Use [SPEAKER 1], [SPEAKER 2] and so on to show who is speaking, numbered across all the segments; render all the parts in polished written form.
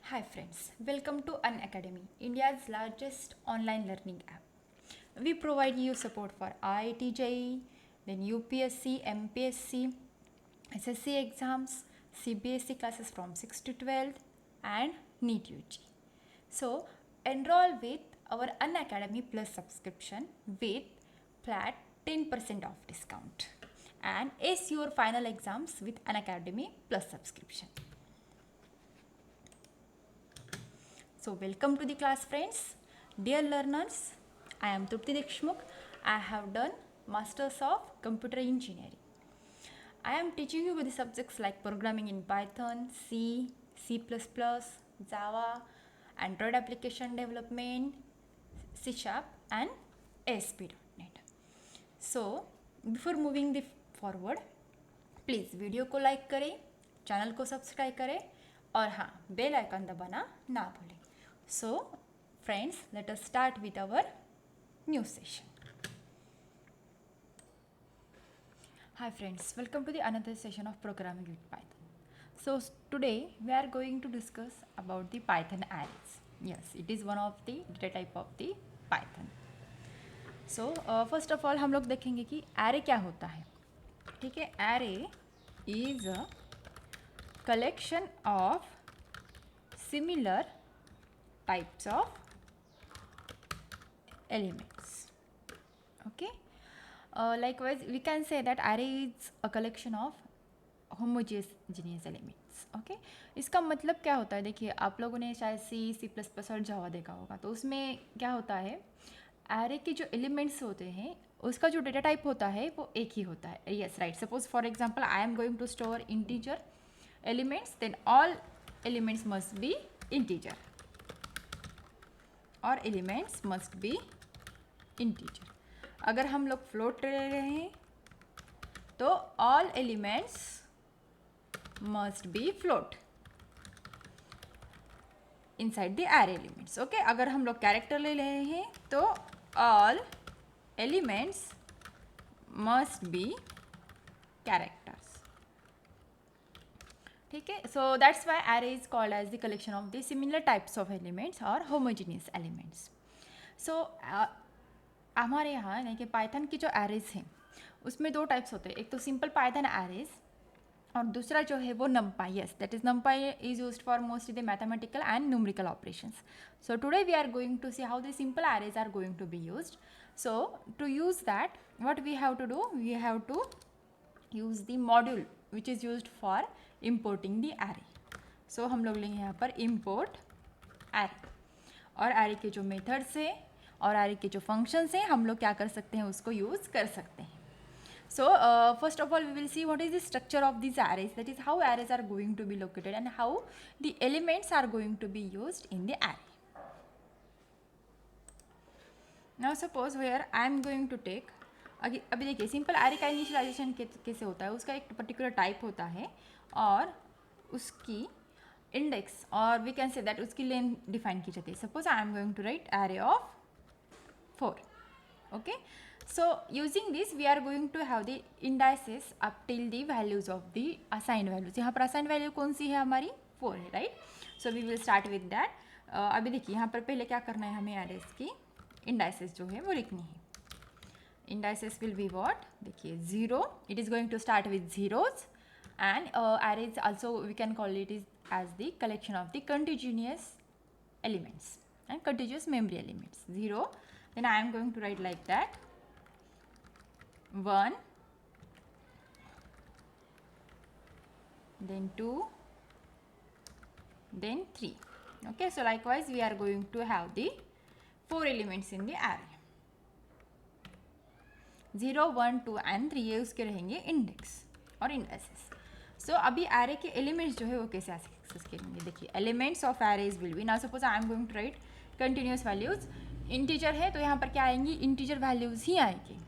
[SPEAKER 1] Hi friends, welcome to Unacademy, India's largest online learning app. We provide you support for IIT JEE, then UPSC, MPSC, SSC exams, CBSE classes from 6 to 12 and NEET UG. So enroll with our Unacademy Plus subscription with flat 10% off discount and ace your final exams with Unacademy Plus subscription. So welcome to the class friends. Dear learners, I am Trupti Deshmukh. I have done Masters of Computer Engineering. I am teaching you with the subjects like programming in Python, C, C++, Java, Android application development, C Sharp and ASP.NET. So before moving the forward, please video को like करें, channel को subscribe करें और हाँ bell icon दबाना ना भूलें. So friends, let us start with our new session. Hi friends, welcome to the another session of programming with Python. So today we are going to discuss about the Python arrays. Yes, it is one of the data type of the Python. So first of all हम लोग देखेंगे कि array क्या होता है. ठीक है, array is a collection of similar types of elements. Okay, likewise we can say that array is a collection of homogeneous elements. Okay, इसका मतलब क्या होता है, देखिए आप लोगों ने शायद C++ और जावा देखा होगा, तो उसमें क्या होता है, एरे के जो एलिमेंट्स होते हैं उसका जो डेटा टाइप होता है वो एक ही होता है. Yes right, suppose for example I am going to store integer elements, then all elements must be integer और एलिमेंट्स मस्ट बी इंटीजर. अगर हम लोग फ्लोट ले रहे हैं तो all elements must be float inside the array elements. Okay, अगर हम लोग कैरेक्टर ले रहे हैं तो all elements must be characters. ठीक है, so that's why array is called as the collection of the similar types of elements और होमोजीनियस एलिमेंट्स. सो हमारे यहाँ यानी कि पाइथन की जो एरेज हैं उसमें दो टाइप्स होते हैं, एक तो सिंपल पाइथन एरेज और दूसरा जो है वो numpy. yes, that is numpy is used for mostly the mathematical and numerical operations. So today we are going to see how the simple arrays are going to be used. So to use that, what we have to do, we have to use the module which is used for importing the array. So हम लोग लेंगे यहाँ पर import array और array के जो methods हैं और array के जो functions हैं हम लोग क्या कर सकते हैं, उसको use कर सकते हैं. So first of all we will see what is the structure of these arrays, that is how arrays are going to be located and how the elements are going to be used in the array. Now suppose here I am going to take, अभी देखिए simple array का initialisation कैसे होता है, उसका एक particular type होता है और उसकी इंडेक्स और वी कैन से दैट उसकी लेंथ डिफाइन की जाती है. Suppose I am going to write array of 4. okay, so using this we are going to have the indices up till the values of the assigned values. यहाँ पर assigned value कौन सी है हमारी, 4 है, right. so we will start with that. अभी देखिए यहाँ पर पहले क्या करना है, हमें arrays की indices जो है वो लिखनी है. indices will be what, देखिए 0, it is going to start with zeros and arrays also we can call it as the collection of the contiguous elements and contiguous memory elements. 0, then I am going to write like that 1, then 2, then 3. okay, so likewise we are going to have the 4 elements in the array. 0, 1, 2 and 3 ये उसके रहेंगे index और indices. सो अभी array के elements जो है वो कैसे एक्सेस करेंगे, देखिए elements of arrays will be, now suppose I am going to write continuous values. Integer है तो यहाँ पर क्या आएंगी, इंटीजर वैल्यूज ही आएंगी.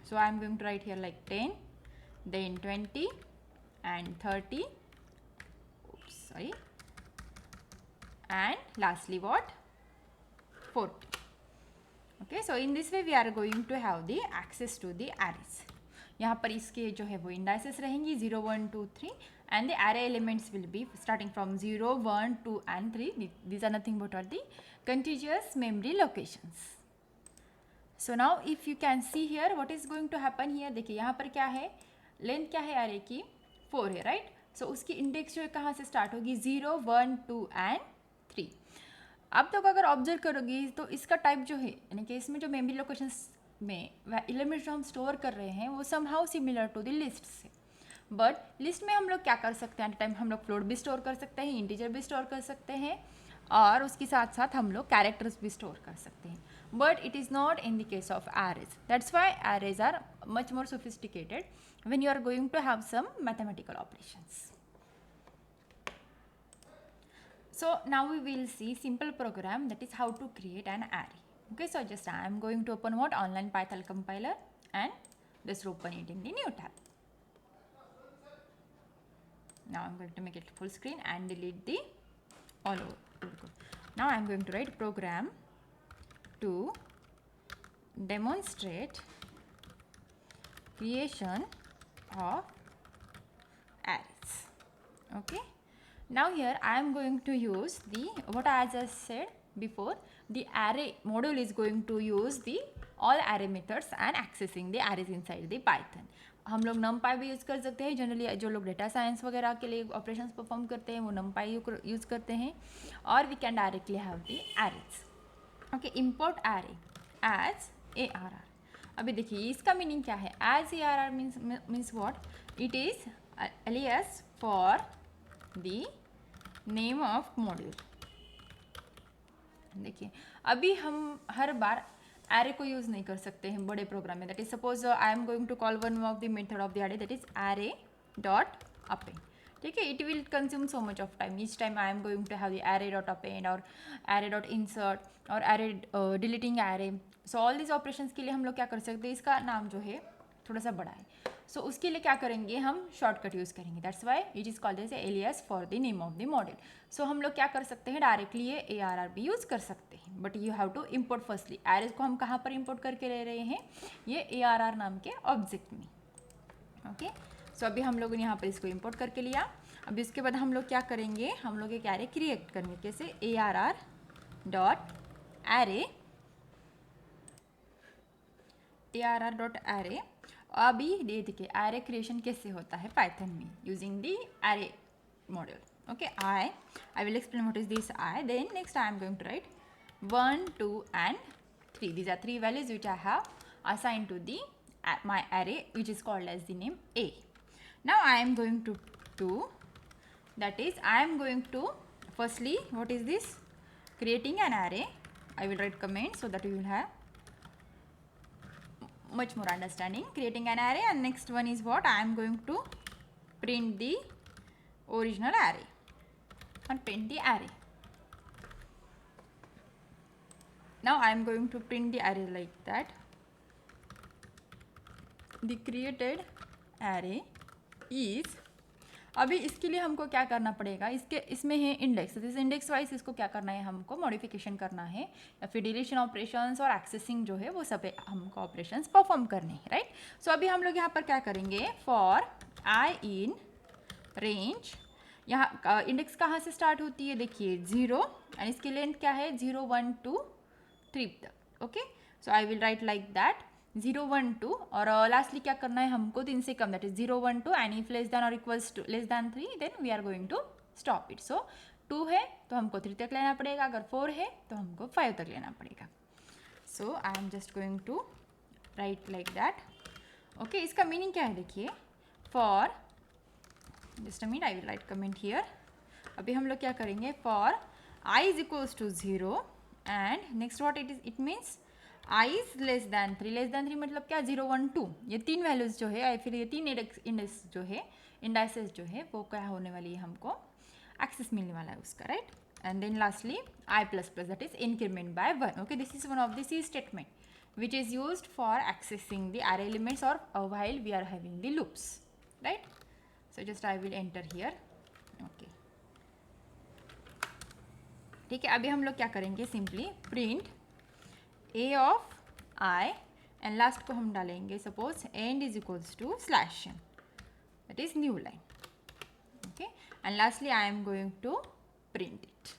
[SPEAKER 1] So I am going to write here like 10, then 20 and 30, sorry, and lastly what, 40. okay, so in this way we are going to have the access to the arrays. यहाँ पर इसके जो है वो indices रहेंगी 0, 1, 2, 3 and the array elements will be starting from 0, 1, 2 and 3. These are nothing but all the contiguous memory locations. So now if you can see here what is going to happen here, देखिए यहाँ पर क्या है, length क्या है array की 4 है, right. सो उसकी इंडेक्स जो है कहाँ से स्टार्ट होगी, 0, 1, 2 एंड 3. अब तक अगर ऑब्जर्व करोगी तो इसका टाइप जो है, यानी कि इसमें जो मेमोरी लोकेशंस में एलिमेंट्स जो हम स्टोर कर रहे हैं वो somehow similar to the list से. बट लिस्ट में हम लोग क्या कर सकते हैं, एट टाइम हम लोग फ्लोट भी स्टोर कर सकते हैं, इंटीजर भी स्टोर कर सकते हैं, और उसके साथ साथ हम लोग कैरेक्टर्स भी स्टोर कर सकते हैं. But it is not in the case of arrays. That's why arrays are much more sophisticated when you are going to have some mathematical operations. So now we will see simple program, that is how to create an array. Okay, so just I am going to open what, online Python compiler, and just open it in the new tab. Now I'm going to make it full screen and delete the all over. Now I'm going to write program to demonstrate creation of arrays. Okay. Now here I am going to use the, what I just said before, the array module is going to use the all array methods and accessing the arrays inside the Python. हम लोग numpy भी use कर सकते हैं, generally जो लोग data science वगैरह के लिए ऑपरेशंस परफॉर्म करते हैं वो numpy यूज़ करते हैं, और we can directly have the arrays. Okay, import array as ARR. अभी देखिए इसका मीनिंग क्या है, as ARR means what, it is alias for the name of module. देखिए अभी हम हर बार array को यूज़ नहीं कर सकते हैं बड़े प्रोग्राम में. That is suppose I am going to call one of the method of the array, that is array dot append. ठीक है, it will consume so much of time. Each time I am going to have the array dot append और array dot insert और array deleting array. So all this operations के लिए हम लोग क्या कर सकते हैं, इसका नाम जो है थोड़ा सा बड़ा है, सो उसके लिए क्या करेंगे, हम शॉर्टकट यूज़ करेंगे. That's why it is called as alias for the name of the model. So हम लोग क्या कर सकते हैं, डायरेक्टली ये ARR भी यूज़ कर सकते हैं, but you have to import firstly. Arrays को हम कहाँ पर इम्पोर्ट करके ले रहे हैं, ये ARR नाम के ऑब्जेक्ट में. ओके, सो अभी हम लोगों ने यहाँ पर इसको इम्पोर्ट करके लिया. अभी इसके बाद हम लोग क्या करेंगे, हम लोग एक एरे क्रिएट करेंगे. कैसे, ARR dot array, ARR dot array. अभी ये देखिए एरे क्रिएशन कैसे होता है पाइथन में using the array model. Okay, I will explain what is this I. Then next I am going to write 1, 2 and 3. These are 3 values which I have assigned to the my array, which is called as the name A. Now I am going to do, that is I am going to firstly, what is this, creating an array. I will write comment so that you will have much more understanding. Creating an array, and next one is what, I am going to print the original array and print the array. Now I am going to print the array like that. The created array is, अभी इसके लिए हमको क्या करना पड़ेगा, इसमें है index. इस इंडेक्स वाइज इसको क्या करना है, हमको मॉडिफिकेशन करना है, या फिर डिलीशन ऑपरेशंस और एक्सेसिंग जो है वो सब हमको ऑपरेशंस परफॉर्म करने हैं, राइट. सो अभी हम लोग यहाँ पर क्या करेंगे, फॉर आई इन रेंज, यहाँ इंडेक्स कहाँ से स्टार्ट होती है, देखिए 0, एंड इसकी लेंथ क्या है, 0, 1, 2, 3 तक. Okay, so I will right like that 0, 1, 2, और लास्टली क्या करना है हमको, 3 से कम, that is 0, 1, 2, and if less than or equals to less than 3 then we are going to stop it. So 2 है तो हमको 3 तक लेना पड़ेगा, अगर 4 है तो हमको 5 तक लेना पड़ेगा. So I am just going to write like that. Okay, इसका मीनिंग क्या है, देखिए for, just a minute, I will write comment here. अभी हम लोग क्या करेंगे, for i is equals to 0 and next what it is, it means i is less than 3. Less than 3 मतलब क्या, 0, 1, 2, ये 3 वैल्यूज जो है, फिर ये 3 इंडेक्स जो है, इंडाइसेस जो है वो क्या होने वाली है, हमको एक्सेस मिलने वाला है उसका, right. And then lastly i plus plus, that is increment by 1. Okay, this is one of the C statement which is used for accessing the array elements और while we are having the loops, right. So just I will enter here. Okay, ठीक है. अभी हम लोग क्या करेंगे, simply print a of i, and last को हम डालेंगे suppose end is equals to slash n, that is new line. and lastly I am going to print it.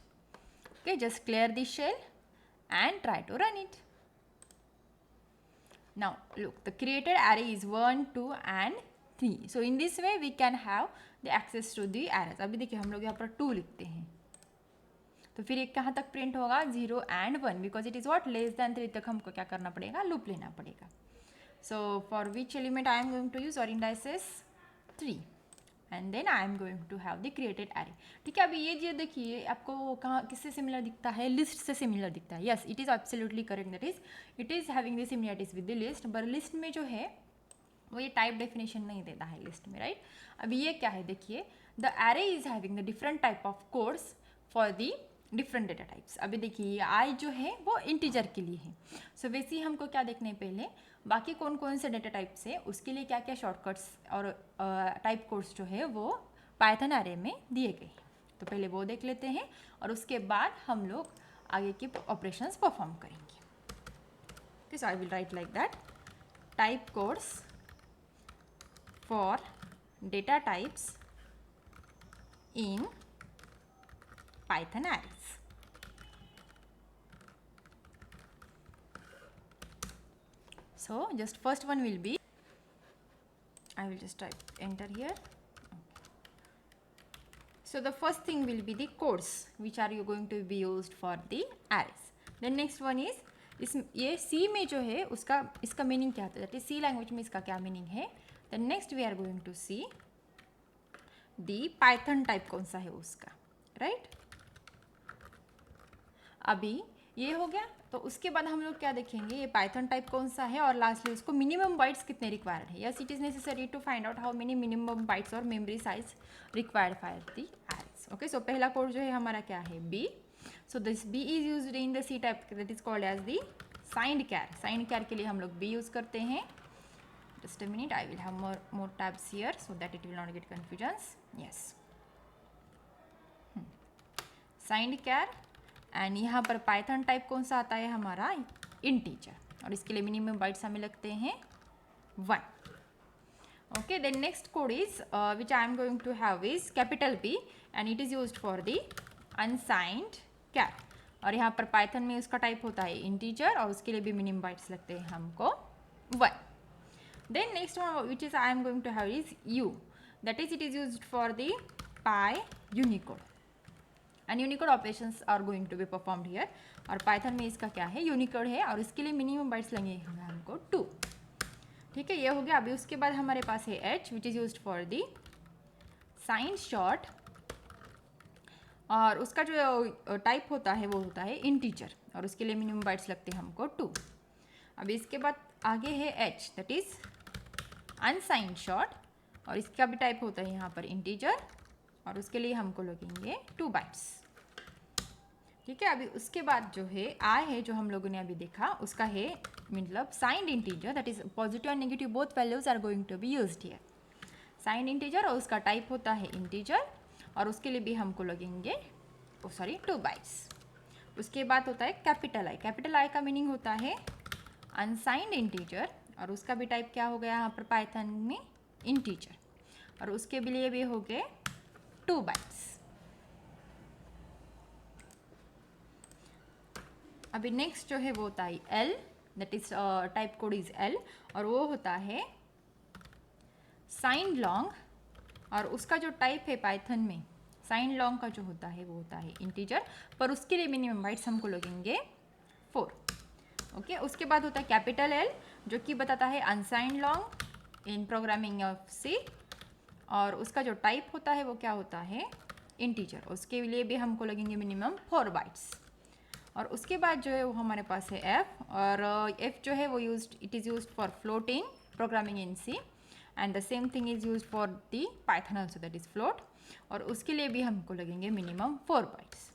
[SPEAKER 1] Okay, just clear the shell and try to run it. Now look, the created array is 1, 2 and 3. So in this way we can have the access to the arrays. अभी देखिए हम लोग यहाँ पर 2 लिखते हैं तो फिर एक कहाँ तक प्रिंट होगा 0 and 1 because it is what less than 3 तक हमको क्या करना पड़ेगा, लूप लेना पड़ेगा. So for which element I am going to use our indices 3 and then I am going to have the created array. ठीक है, अभी ये जो देखिए आपको कहाँ किससे सिमिलर दिखता है, लिस्ट से सिमिलर दिखता है. Yes, it is absolutely correct, that is it is having the similarities with the list. But list में जो है वो ये टाइप डेफिनेशन नहीं देता है लिस्ट में, राइट. अभी ये क्या है देखिए, the array is having the different type of codes for the different data types. अभी देखिए आई जो है वो इंटीजर के लिए है. सो वैसे ही हमको क्या देखना है, पहले बाकी कौन कौन से डेटा टाइप्स है उसके लिए क्या क्या शॉर्टकट्स और टाइप कोड्स जो है वो पाइथन एरे में दिए गए. तो पहले वो देख लेते हैं और उसके बाद हम लोग आगे के ऑपरेशंस परफॉर्म करेंगे. Okay, so I will right like that, type codes for data types in Python arrays. So just first one will be, I will just type enter here. So the first thing will be the codes which are you going to be used for the arrays. Then next one is इस ये C में जो है उसका इसका meaning क्या होता है, दैट इज C लैंग्वेज में इसका क्या मीनिंग है. Then next we are going to see the Python type कौन सा है उसका, राइट. अभी ये हो गया, तो उसके बाद हम लोग क्या देखेंगे, ये पाइथन टाइप कौन सा है और लास्टली उसको मिनिमम बाइट्स कितने रिक्वायर्ड है. Yes, it is necessary to find out how many minimum bytes or memory size required for the arrays. Okay, so पहला कोड जो है हमारा क्या है, b. So this b is used in the C type, that is called as the signed char. Signed char के लिए हम लोग बी यूज़ करते हैं. Just a minute, I will have more tabs here so that it will not get confusions. Yes, signed char. And यहाँ पर Python type कौन सा आता है हमारा, इंटीजर, और इसके लिए मिनिमम बाइट्स हमें लगते हैं 1. Okay, then next code is which I am going to have is capital P and it is used for the unsigned char. और यहाँ पर पाइथन में उसका टाइप होता है इंटीजर और उसके लिए भी मिनिमम बाइट्स लगते हैं हमको 1. Then next one which is I am going to have is U, that is it is used for the Py unicode and unicode operations are going to be performed here. और Python में इसका क्या है, Unicode है और इसके लिए minimum bytes लगेंगे हमको 2. ठीक है, ये हो गया. अभी उसके बाद हमारे पास है H which is used for the sign short और उसका जो टाइप होता है वो होता है इंटीजर और उसके लिए मिनिमम बाइट्स लगते हैं हमको 2. अभी इसके बाद आगे है H, that is unsigned short और इसका भी टाइप होता है यहाँ पर इंटीजर और उसके लिए हमको लगेंगे 2 बाइट्स. ठीक है, अभी उसके बाद जो है आई है जो हम लोगों ने अभी देखा उसका है मतलब signed integer, that is positive and negative both values are going to be used here. Signed integer और उसका टाइप होता है इंटीजर और उसके लिए भी हमको लगेंगे 2 बाइट्स. उसके बाद होता है कैपिटल आई. कैपिटल आई का मीनिंग होता है अनसाइंड इंटीजर और उसका भी टाइप क्या हो गया यहाँ पर पाइथन में, इंटीजर, और उसके लिए भी हो गए 2 बाइट्स. अभी नेक्स्ट जो है वो होता है L, that is type code is L और वो होता है साइन लॉन्ग और उसका जो टाइप है पाइथन में साइन लॉन्ग का जो होता है वो होता है इंटीजर पर उसके लिए मिनिमम बाइट्स हमको लगेंगे 4. ओके, उसके बाद होता है कैपिटल L जो कि बताता है अनसाइन long in programming of C और उसका जो टाइप होता है वो क्या होता है, इंटीजर, उसके लिए भी हमको लगेंगे मिनिमम 4 बाइट्स. और उसके बाद जो है वो हमारे पास है F और F जो है वो it is used for floating programming in C and the same thing is used for the Python also, that is float, और उसके लिए भी हमको लगेंगे मिनिमम 4 बाइट्स.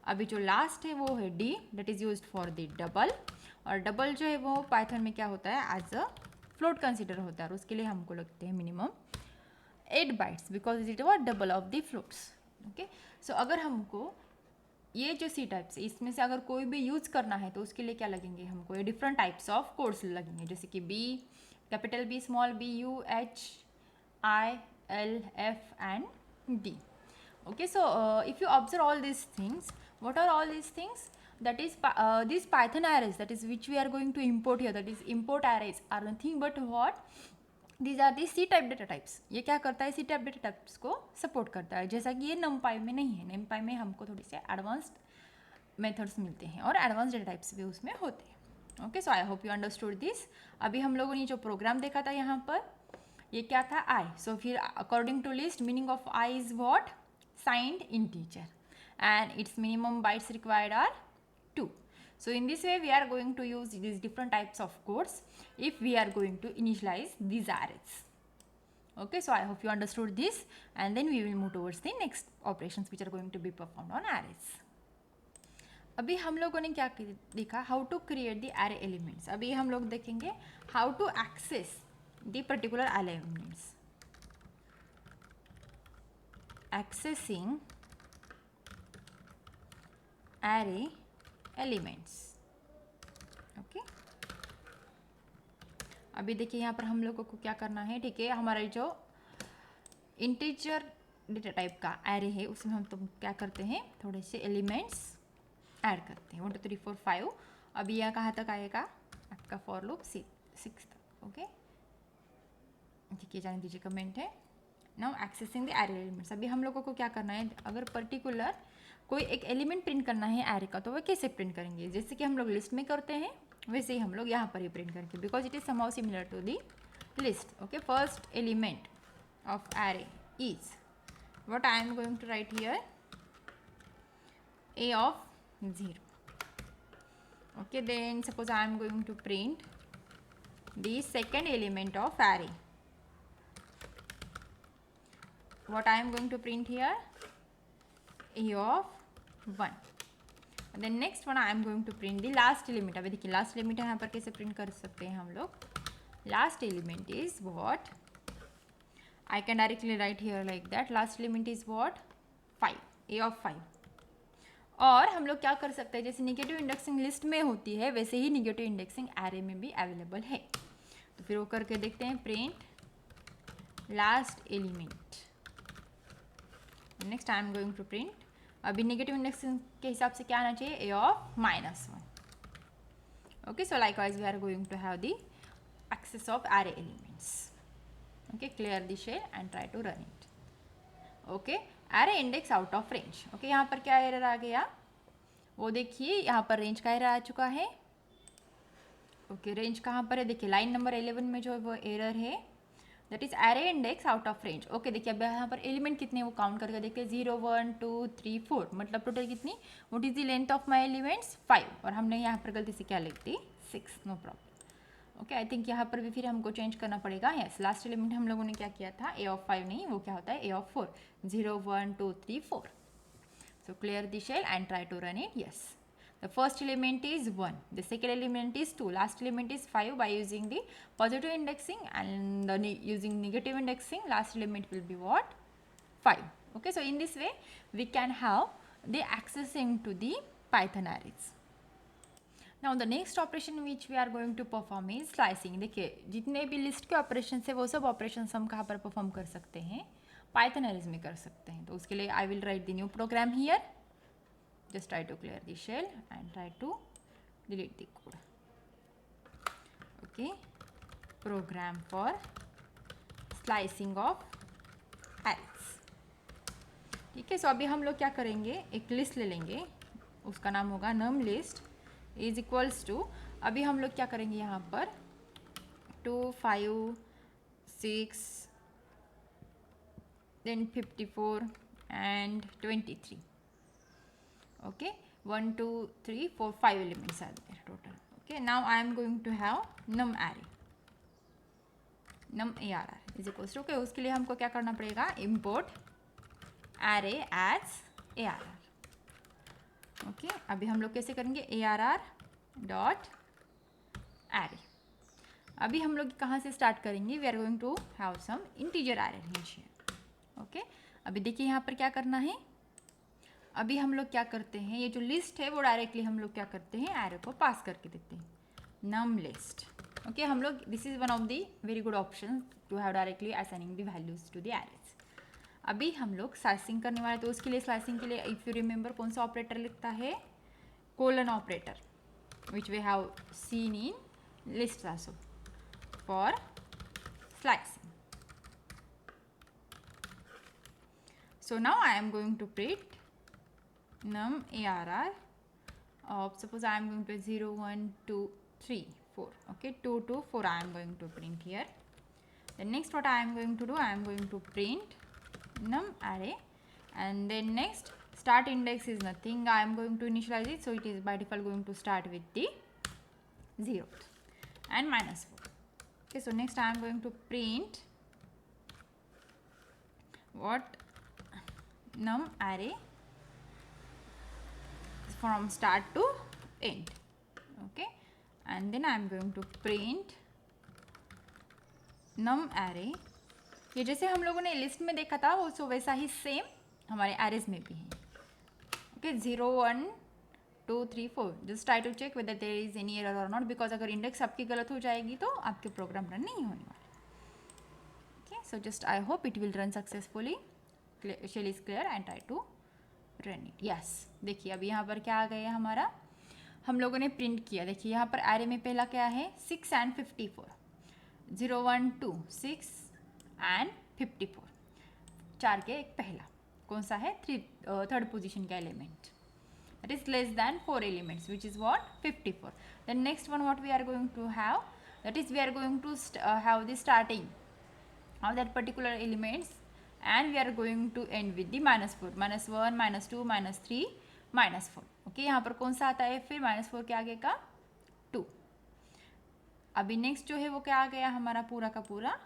[SPEAKER 1] अभी जो लास्ट है वो है D, that is used for the double और डबल जो है वो पाइथन में क्या होता है, एज अ फ्लोट कंसिडर होता है और उसके लिए हमको लगते हैं minimum 8 bytes because it was double of the floats. Okay, so अगर हमको ये जो सी टाइप्स है इसमें से अगर कोई भी यूज़ करना है तो उसके लिए क्या लगेंगे हमको, ये डिफरेंट टाइप्स ऑफ कोड्स लगेंगे जैसे कि B, capital B, small b, U, H, I, L, F and D. Okay, so if you observe all these things, what are all these things? That is these Python arrays, that is which we are going to import here, that is import arrays are nothing but what? These are the C type data types. ये क्या करता है? C type data types को support करता है, जैसा कि ये NumPy में नहीं है. NumPy में हमको थोड़ी से एडवांस्ड मेथड्स मिलते हैं और एडवांस डेटा टाइप्स भी उसमें होते हैं. Okay, so I hope you understood this. अभी हम लोगों ने जो प्रोग्राम देखा था यहाँ पर, ये क्या था? आई. सो फिर according to list, meaning of I is what? Signed integer, and its minimum bytes required are 2. So in this way we are going to use these different types of codes if we are going to initialize these arrays. Okay, so I hope you understood this, and then we will move towards the next operations which are going to be performed on arrays. अभी हम लोगों ने क्या देखा? How to create the array elements. अभी हम लोग देखेंगे how to access the particular array elements. Accessing array elements. Okay, अभी देखिए यहाँ पर हम लोगों को क्या करना है. ठीक है, हमारा जो इंटीजर डेटा टाइप का एरे है उसमें हम तो क्या करते हैं, थोड़े से एलिमेंट्स ऐड करते हैं. 1 2 3 4 5. अभी यह कहाँ तक आएगा? आपका फॉर लूप 6 तक. ओके, ठीक है, जाने दीजिए, कमेंट है. Now accessing the array elements. अभी हम लोगों को क्या करना है, अगर पर्टिकुलर कोई एक एलिमेंट प्रिंट करना है एरे का, तो वह कैसे प्रिंट करेंगे? जैसे कि हम लोग लिस्ट में करते हैं वैसे ही हम लोग यहाँ पर ही प्रिंट करेंगे, because it is somehow similar to the list. Okay, first element of array is what I am going to write here, a of 0. Okay, then suppose I am going to print the second element of array. What I am going to print here? A of 1. And then next one I am going to print the last element. अभी देखिए last element यहाँ पर कैसे print कर सकते हैं हम लोग. Last element is what? I can directly write here like that. Last element is what? 5. A of 5. और हम लोग क्या कर सकते हैं, जैसे निगेटिव इंडेक्सिंग लिस्ट में होती है वैसे ही निगेटिव इंडेक्सिंग एरे में भी अवेलेबल है. तो फिर वो करके देखते हैं. Print last element. Next I am going to print. अभी निगेटिव इंडेक्सिंग के हिसाब से क्या आना चाहिए? A of -1. Okay, so likewise we are going to have the access of array elements. Okay, clear the shell and try to run it. Okay, array index out of range. Okay, यहाँ पर क्या error आ गया वो देखिए, यहाँ पर range का error आ चुका है. ओके, रेंज कहाँ पर है? देखिए लाइन नंबर 11 में जो वो एरर है, that is array index out of range. Okay, देखिए अब यहाँ पर एलिमेंट कितने वो काउंट करके देखते हैं. 0 1 2 3 4, मतलब टोटल कितनी? What is the length of my elements? 5. और हमने यहाँ पर गलती से क्या लिख दी? 6. No problem. Okay, I think यहाँ पर भी फिर हमको चेंज करना पड़ेगा. यस, लास्ट एलिमेंट हम लोगों ने क्या किया था? ए ऑफ 5 नहीं, वो क्या होता है? A of 4. 0 1 2 3 4. So clear the shell and try to run it. Yes, the first element is 1, the second element is 2, last element is 5. By using the positive indexing and using negative indexing, last element will be what? 5. Okay, so in this way we can have the accessing to the Python arrays. Now the next operation which we are going to perform is slicing. देखिए जितने भी list के operation है वो सब operation हम कहाँ पर परफॉर्म कर सकते हैं? पाइथन एरेज में कर सकते हैं. तो उसके लिए I will write the new program here. Just try to clear the shell and try to delete the code. Okay, program for slicing of arrays. ठीक है, सो अभी हम लोग क्या करेंगे, एक लिस्ट ले लेंगे, उसका नाम होगा num list is equals to. अभी हम लोग क्या करेंगे यहाँ पर 2 5 6 then 54 and 23. Okay, 1 2 3 4 5 elements are there total. Okay, now I am going to have num array, num arr is equals to. okay, उसके लिए हमको क्या करना पड़ेगा? import array as arr. okay, अभी हम लोग कैसे करेंगे? arr dot array. अभी हम लोग कहाँ से स्टार्ट करेंगे? we are going to have some integer array here. okay, अभी देखिए यहाँ पर क्या करना है. अभी हम लोग क्या करते हैं, ये जो लिस्ट है वो डायरेक्टली हम लोग क्या करते हैं? एरे को पास करके देते हैं नम लिस्ट. ओके, हम लोग this is one of the very good option to have directly assigning the values to the arrays. अभी हम लोग स्लाइसिंग करने वाले, तो उसके लिए स्लाइसिंग के लिए इफ़ यू रिमेंबर कौन सा ऑपरेटर लिखता है, colon operator, which we have seen in list also for slicing. So now I am going to print num arr of, suppose I am going to 0 1 2 3 4, okay, 2 2 4 I am going to print here. Then next what I am going to do, I am going to print num array, and then next start index is nothing, I am going to initialize it, so it is by default going to start with the 0th and -4. Okay, so next I am going to print what num array from start to end, okay, and then I am going to print num array. ये जैसे हम लोगों ने list में देखा था वो सो वैसा ही सेम हमारे एरेज में भी है. Okay, 0 1 2 3 4, just try to check whether there is any error और नॉट, बिकॉज अगर इंडेक्स आपकी गलत हो जाएगी तो आपके प्रोग्राम रन नहीं होने वाले. Okay, so just I hope it will run successfully. Shell is clear and try to run it. Yes, देखिए अभी यहाँ पर क्या आ गया हमारा, हम लोगों ने प्रिंट किया. देखिए यहाँ पर एरे में पहला क्या है, 6 एंड 54, 0 1 2 6 एंड 54, 4 के एक पहला कौन सा है, थर्ड पोजीशन का element, that is less than 4 elements, which is what, 54. Then next one what we are going to have, that is we are going to have the starting of that particular elements, and we are going to end with the -4, -1 -2 -3 -4. Okay, यहाँ पर कौन सा आता है फिर, -4 के आगे का 2. अभी नेक्स्ट जो है वो क्या आ गया हमारा, पूरा का पूरा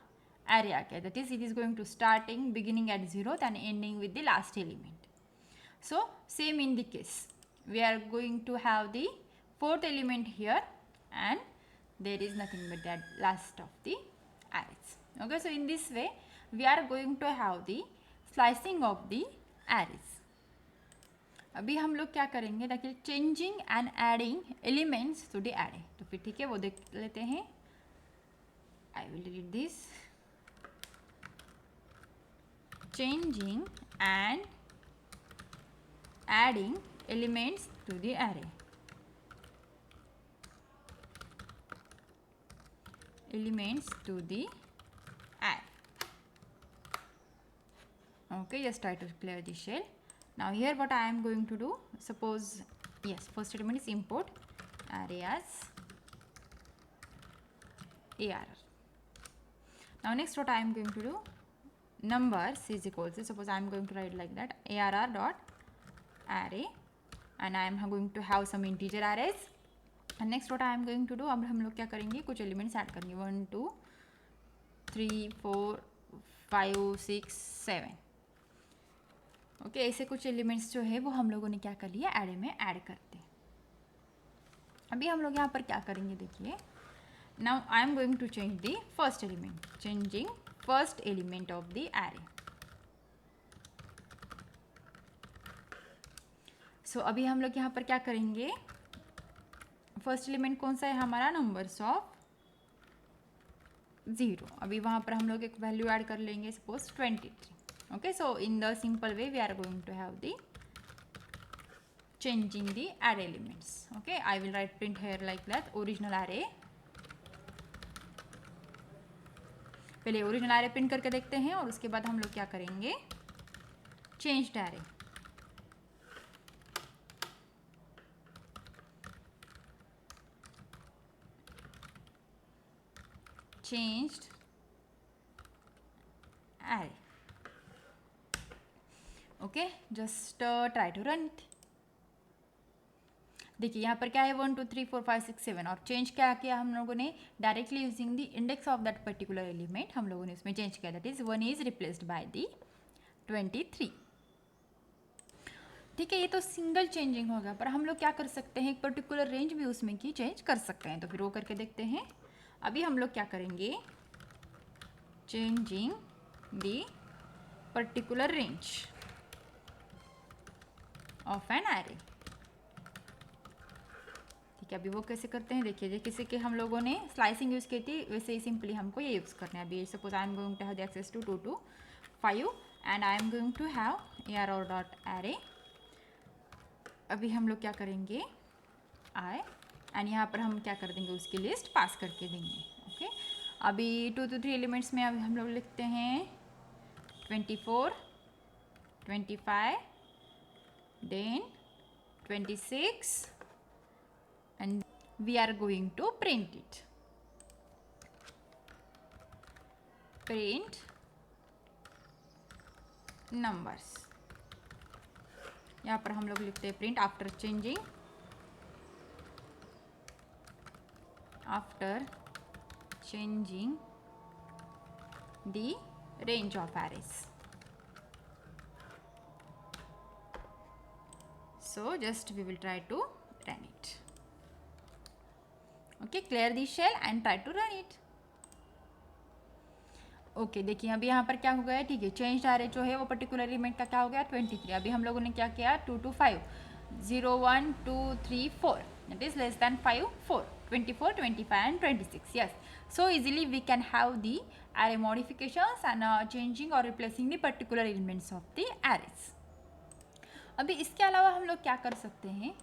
[SPEAKER 1] एरे आ गया, that is it is going to starting beginning at 0th and ending with the last element. So same in the case, we are going to have the 4th element here, and there is nothing but that last of the arrays. Okay, so in this way we are going to have the slicing of the arrays. अभी हम लोग क्या करेंगे, देखिए changing and adding elements to the array. तो फिर ठीक है वो देख लेते हैं. I will read this. Changing and adding elements to the array. Elements to the array. Okay, just try to clear the shell. Now here what I am going to do, suppose, yes, first element is import array as arr. Now next what I am going to do, numbers is equal to, suppose I am going to write like that, arr dot array, and I am going to have some integer arrays. And next what I am going to do, अब हम लोग क्या करेंगे, कुछ elements add करेंगे, 1 2 3 4 5 6 7. Okay, ऐसे कुछ elements जो है वो हम लोगों ने क्या कर लिया, एरे में ऐड करते. अभी हम लोग यहाँ पर क्या करेंगे, देखिए now I am going to change the first element, changing first element of the array. So अभी हम लोग यहाँ पर क्या करेंगे, फर्स्ट एलिमेंट कौन सा है हमारा, नंबर्स ऑफ 0. अभी वहाँ पर हम लोग एक वैल्यू ऐड कर लेंगे, suppose 23. Okay, so in the simple way we are going to have the changing the array elements. Okay, I will write print here like that, original array. पहले original array print करके देखते हैं, और उसके बाद हम लोग क्या करेंगे, changed array. changed array. Okay, just try to run it. देखिए यहाँ पर क्या है, 1 2 3 4 5 6 7, और चेंज क्या किया हम लोगों ने, directly using the index of that particular element हम लोगों ने उसमें चेंज किया, that is 1 is replaced by the 23. ठीक है, ये तो सिंगल चेंजिंग होगा, पर हम लोग क्या कर सकते हैं, एक पर्टिकुलर रेंज भी उसमें की चेंज कर सकते हैं. तो फिर वो करके देखते हैं. अभी हम लोग क्या करेंगे, changing the particular range of an array. ठीक है, अभी वो कैसे करते हैं देखिए, किसी के हम लोगों ने स्लाइसिंग यूज़ की थी, वैसे ही सिंपली हमको ये यूज़ करना है. अभी suppose I am going to have the access to 2 to 5 and I am going to have ARR dot array. अभी हम लोग क्या करेंगे आई, एंड यहाँ पर हम क्या कर देंगे उसकी लिस्ट पास करके देंगे. ओके अभी 2 to 3 एलिमेंट्स में अभी हम लोग लिखते हैं 24, 25, then 26, and we are going to print it. Print numbers. यहाँ पर हम लोग लिखते हैं print after changing the range of arrays. So just we will try to run it. Okay, clear the shell and try to run it. Okay देखिए अभी यहाँ पर क्या हो गया, ठीक है, चेंज एरे जो है वो पर्टिकुलर एलिमेंट का क्या हो गया 23. अभी हम लोगों ने क्या किया 2 to 5, 0 1 2 3 4, that is less than 5 4, 24 25 and 26. Yes, so easily we can have the array modifications and changing or replacing the particular elements of the arrays. अभी इसके अलावा हम लोग क्या कर सकते हैं,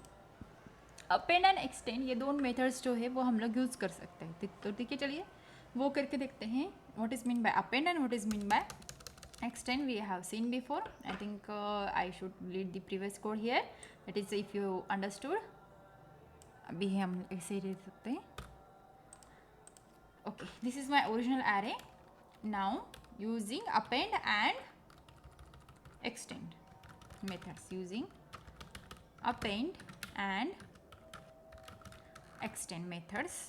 [SPEAKER 1] अपेंड एंड एक्सटेंड, ये दोनों मेथड्स जो है वो हम लोग यूज़ कर सकते हैं. तो देखिए चलिए वो करके देखते हैं. what is mean by append and what is mean by extend we have seen before. I think I should read the previous code here, that is if you understood. अभी हम ऐसे ही देख सकते हैं. okay, this is my original array. now using append and extend methods, using append and extend methods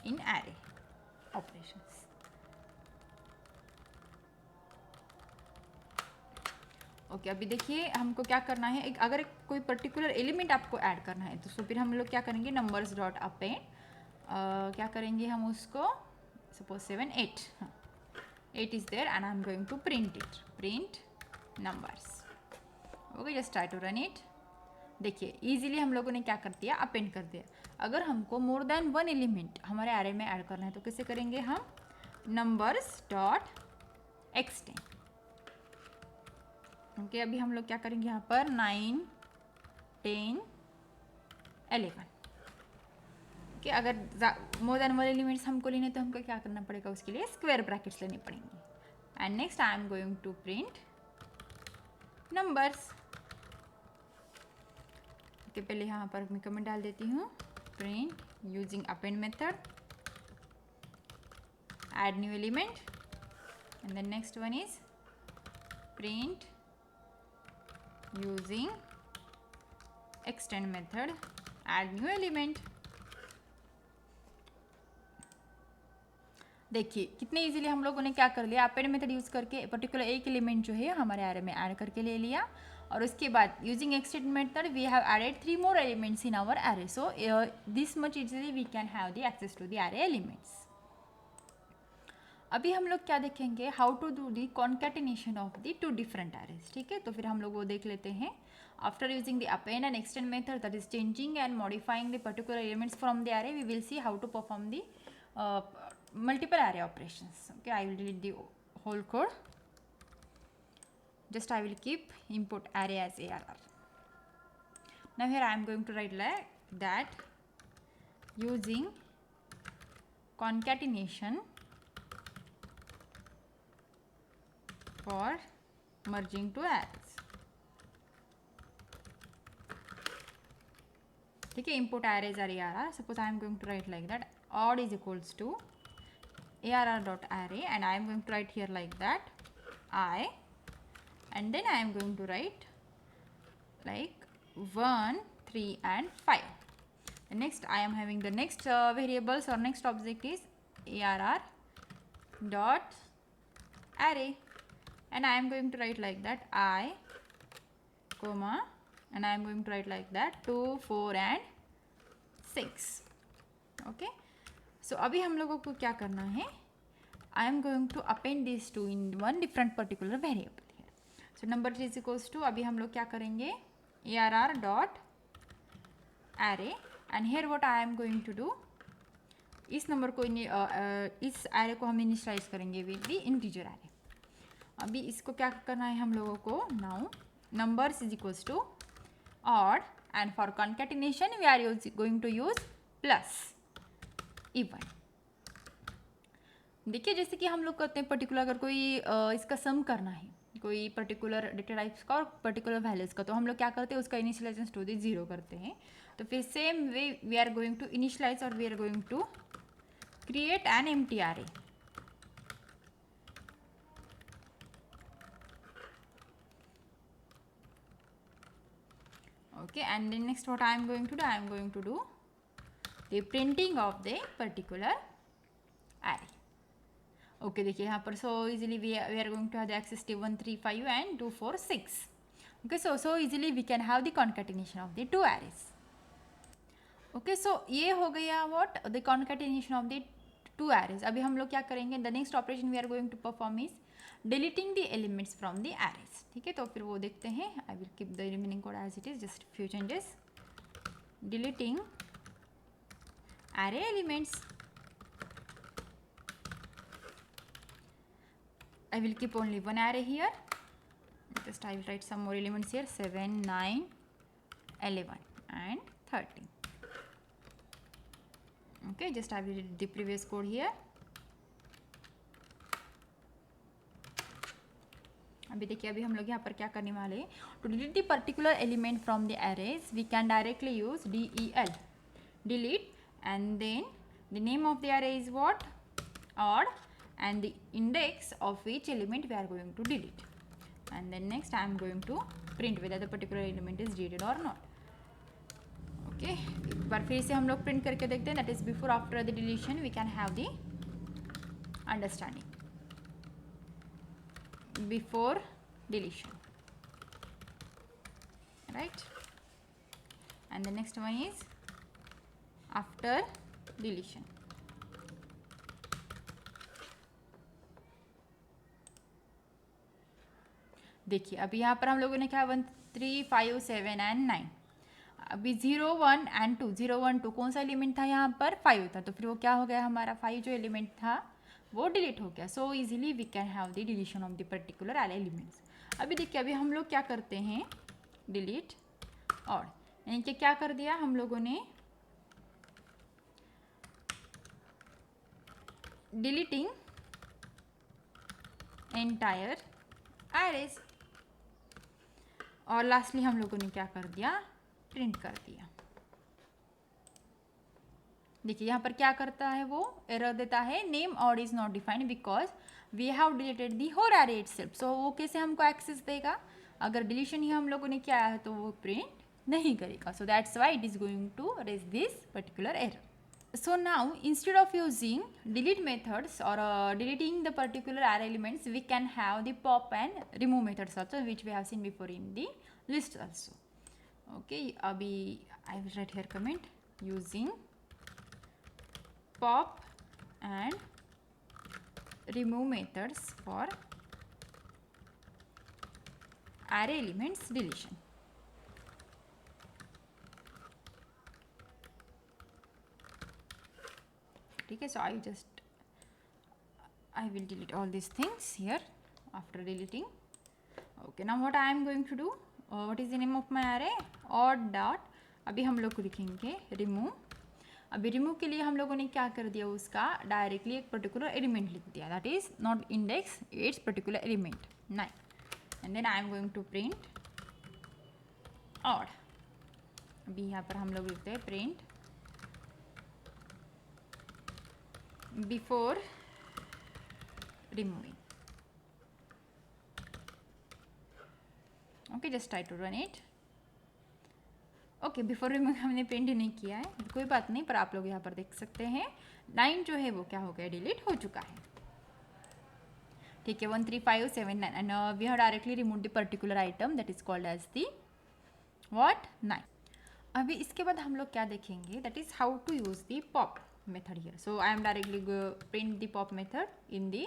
[SPEAKER 1] in array operations. Okay अभी देखिए हमको क्या करना है, अगर कोई पर्टिकुलर एलिमेंट आपको ऐड करना है तो फिर हम लोग क्या करेंगे, नंबर्स डॉट अपेंड, क्या करेंगे हम उसको, suppose 7 8, 8 is there and I am going to print it, print numbers. Okay just try to run it. देखिए इजीली हम लोगों ने क्या कर दिया, अपेंड कर दिया. अगर हमको मोर देन 1 एलिमेंट हमारे एरे में ऐड करना है तो कैसे करेंगे हम, नंबर्स डॉट एक्सटेंड. ओके अभी हम लोग क्या करेंगे यहाँ पर 9 10 11. ओके अगर मोर देन 1 एलिमेंट्स हमको लेने तो हमको क्या करना पड़ेगा, उसके लिए स्क्वायर ब्रैकेट्स लेने पड़ेंगे. And next I am going to print numbers. Okay पहले यहाँ पर मैं कमेंट डाल देती हूँ, print using append method, add new element, and the next one is print using extend method, add new element. देखिए कितने इजीली हम लोगों ने क्या कर लिया, अपेंड मेथड यूज करके पर्टिकुलर एक एलिमेंट जो है हमारे एरे में ऐड करके ले लिया, और उसके बाद using extend method we have added 3 more elements in our array. So this much easily we can have the access to the array elements. अभी हम लोग क्या देखेंगे, how to do the concatenation of the 2 different arrays. ठीक है, तो फिर हम लोग वो देख लेते हैं. After using the append and extend method, that is changing and modifying the particular elements from the array, we will see how to perform the multiple array operations. Okay, I will delete the whole code. Just I will keep input array as ARR. Now here I am going to write like that, using concatenation for merging two arrays. ठीक है, input arrays are ARR. Suppose I am going to write like that, odd is equals to ARR dot array, and I am going to write here like that I, and then I am going to write like 1 3 and 5. The next I am having the next variables or next object is ARR dot array, and I am going to write like that I comma, and I am going to write like that 2 4 and 6. Okay, so अभी हम लोगों को क्या करना है, I am going to append these two in one different particular variable here. So number is equals to, अभी हम लोग क्या करेंगे, ARR dot array, and here what I am going to do, इस नंबर को इस एरे को हम इनिशियलाइज करेंगे विद द इंटीजर एरे। अभी इसको क्या करना है हम लोगों को, now numbers is equals to odd and for concatenation we are going to use plus even. देखिए जैसे कि हम लोग करते हैं पर्टिकुलर, अगर कोई इसका सम करना है कोई पर्टिकुलर डेटा टाइप्स का और पर्टिकुलर वैल्यूज़ का, तो हम लोग क्या करते हैं उसका इनिशियलाइजेशन टू दी 0 करते हैं। तो फिर same way we are going to initialize और we are going to create an empty array. Okay, and then next what I am going to do, I am going to do the printing of the particular array. Okay, देखिए यहाँ पर so easily we are going to have the access to 1 3 5 and 2 4 6. Okay, so easily we can have the concatenation of the two arrays. Okay, so ये हो गया what the concatenation of the two arrays. अभी हम लोग क्या करेंगे, the next operation we are going to perform is deleting the elements from the arrays. ठीक है, तो फिर वो देखते हैं. I will keep the remaining code as it is, just few changes. Deleting array elements. I will keep only one array here. Just I will write some more elements here, 7 9 11 and 13. Okay, just I will read the previous code here. अभी देखिए अभी हम लोग यहाँ पर क्या करने वाले हैं, to delete the particular element from the arrays we can directly use DEL, delete, and then the name of the array is what, odd, and the index of each element we are going to delete, and then next I am going to print whether the particular element is deleted or not. Okay, एक बार फिर से हम लोग print करके देखते हैं, that is before after the deletion we can have the understanding. Before deletion, right, and the next one is after deletion. देखिए अभी यहाँ पर हम लोगों ने क्या 1 3 5 7 एंड 9, अभी 0 1 एंड 2, 0 1 2 कौन सा एलिमेंट था यहाँ पर, 5 था, तो फिर वो क्या हो गया हमारा 5 जो एलिमेंट था वो डिलीट हो गया. So easily we can have the deletion of the particular array elements. अभी देखिए अभी हम लोग क्या करते हैं, डिलीट और यानी कि क्या कर दिया हम लोगों ने, डिलीटिंग एंटायर एरेज, और लास्टली हम लोगों ने क्या कर दिया, प्रिंट कर दिया. देखिए यहाँ पर क्या करता है, वो एरर देता है, name odd is not defined because we have deleted the whole array itself. So वो कैसे हमको एक्सेस देगा, अगर डिलीशन ही हम लोगों ने किया है तो वो प्रिंट नहीं करेगा. So that's why it is going to raise this particular error. So now instead of using delete methods or deleting the particular array elements, we can have the pop and remove methods also, which we have seen before in the list also. Okay, abhi I will write here comment using pop and remove methods for array elements deletion. Okay, so I will delete all these things here after deleting. Okay, now what I am going to do, what is the name of my array, odd dot, अभी हम लोग को लिखेंगे remove. अभी remove के लिए हम लोगों ने क्या कर दिया, उसका डायरेक्टली एक पर्टिकुलर एलिमेंट लिख दिया, that is not index, its particular element 9, and then I am going to print odd. अभी यहाँ पर हम लोग लिखते हैं print before removing. Okay, just try to run it. Okay, before remove हमने प्रिंट नहीं किया है, कोई बात नहीं, पर आप लोग यहाँ पर देख सकते हैं 9 जो है वो क्या हो गया, डिलीट हो चुका है. ठीक है, 1 3 5 7 9 and we have directly remove the particular item that is called as the what 9. अभी इसके बाद हम लोग क्या देखेंगे, that is how to use the pop method here. So I am directly print the pop method in the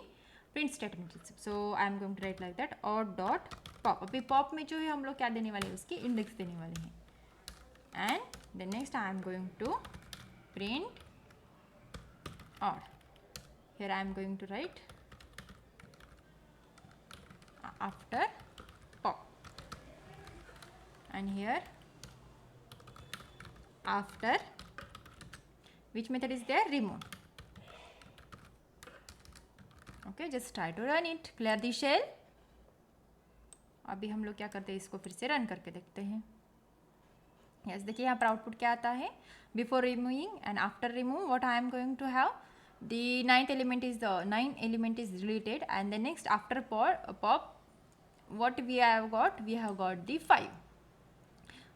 [SPEAKER 1] print statement. So I am going to write like that, or dot pop. अभी pop में जो है हम लोग क्या देने वाले हैं, उसके इंडेक्स देने वाले हैं. And the next I am going to print or here I am going to write after pop, and here after which method is there, remove. Okay, just try to run it, clear the shell. अभी हम लोग क्या करते हैं, इसको फिर से run करके देखते हैं. यस, देखिए यहाँ पर आउटपुट क्या आता है, before removing and after remove what I am going to have, the ninth element is the 9 element is deleted, and the next after pop what we have got the 5.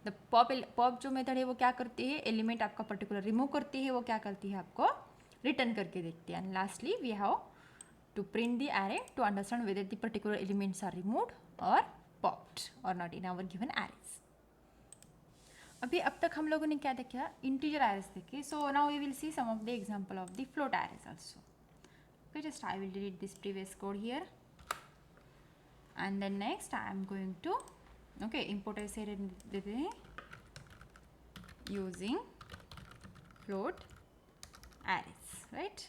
[SPEAKER 1] The pop जो method है वो क्या करती है, element आपका particular remove करती है, वो क्या करती है, आपको रिटर्न करके देखती है. And lastly we have to print the array to understand whether the particular elements are removed और पॉप्ड और not in our given arrays. अभी अब तक हम लोगों ने क्या देखा, इंटीजर एरेज देखे. So now we will see some of the example of the float arrays also. Okay, just I will delete this previous code here, and then next I am going to import ऐसे देते हैं using float arrays, right?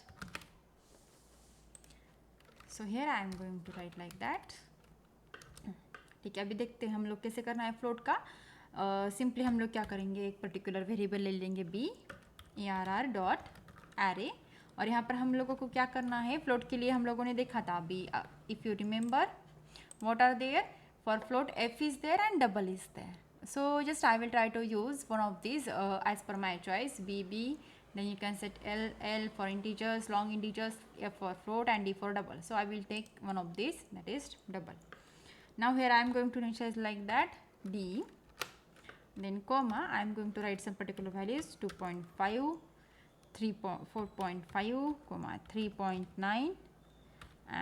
[SPEAKER 1] So here I am going to write like that. ठीक है, अभी देखते हैं हम लोग कैसे करना है फ्लोट का. सिंपली हम लोग क्या करेंगे, एक पर्टिकुलर वेरिएबल ले लेंगे b arr डॉट एरे, और यहाँ पर हम लोगों को क्या करना है, फ्लोट के लिए हम लोगों ने देखा था अभी, if you remember what are there. For float, f is there and double is there. So just I will try to use one of these as per my choice. BB, then you can set L for integers, long integers, F for float, and D for double. So I will take one of these, that is double. Now here I am going to initialize like that D, then comma, I am going to write some particular values 2.5, 4.5, comma 3.9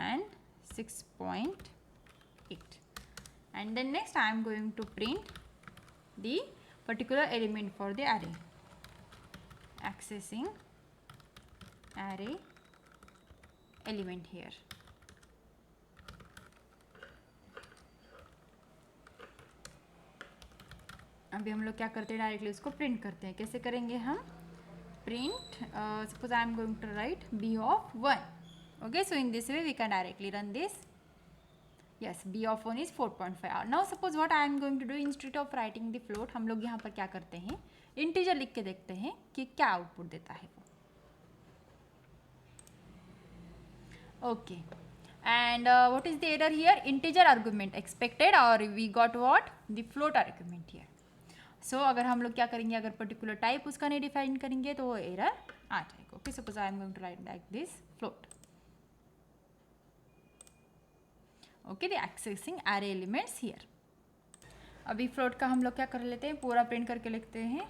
[SPEAKER 1] and 6.8. And then next I am going to print the particular element for the array, accessing array element here. अभी हम लोग क्या करते हैं, directly उसको print करते हैं. कैसे करेंगे हम, print suppose I am going to write b of 1. Okay, so in this way we can directly run this. Yes, b of 1 is 4.5. Now suppose what I am going to do, instead of writing the float, हम लोग यहाँ पर क्या करते हैं, integer लिख के देखते हैं कि क्या आउटपुट देता है वो. Okay, and what is the error here, integer argument expected और we got what, the float argument here. So अगर हम लोग क्या करेंगे, अगर पर्टिकुलर टाइप उसका नहीं डिफाइन करेंगे तो वो एरर आ जाएगा. Okay, suppose I am going to write like this float. Okay, the accessing array elements here. अभी फ्लोट का हम लोग क्या कर लेते हैं, पूरा प्रिंट करके लिखते हैं.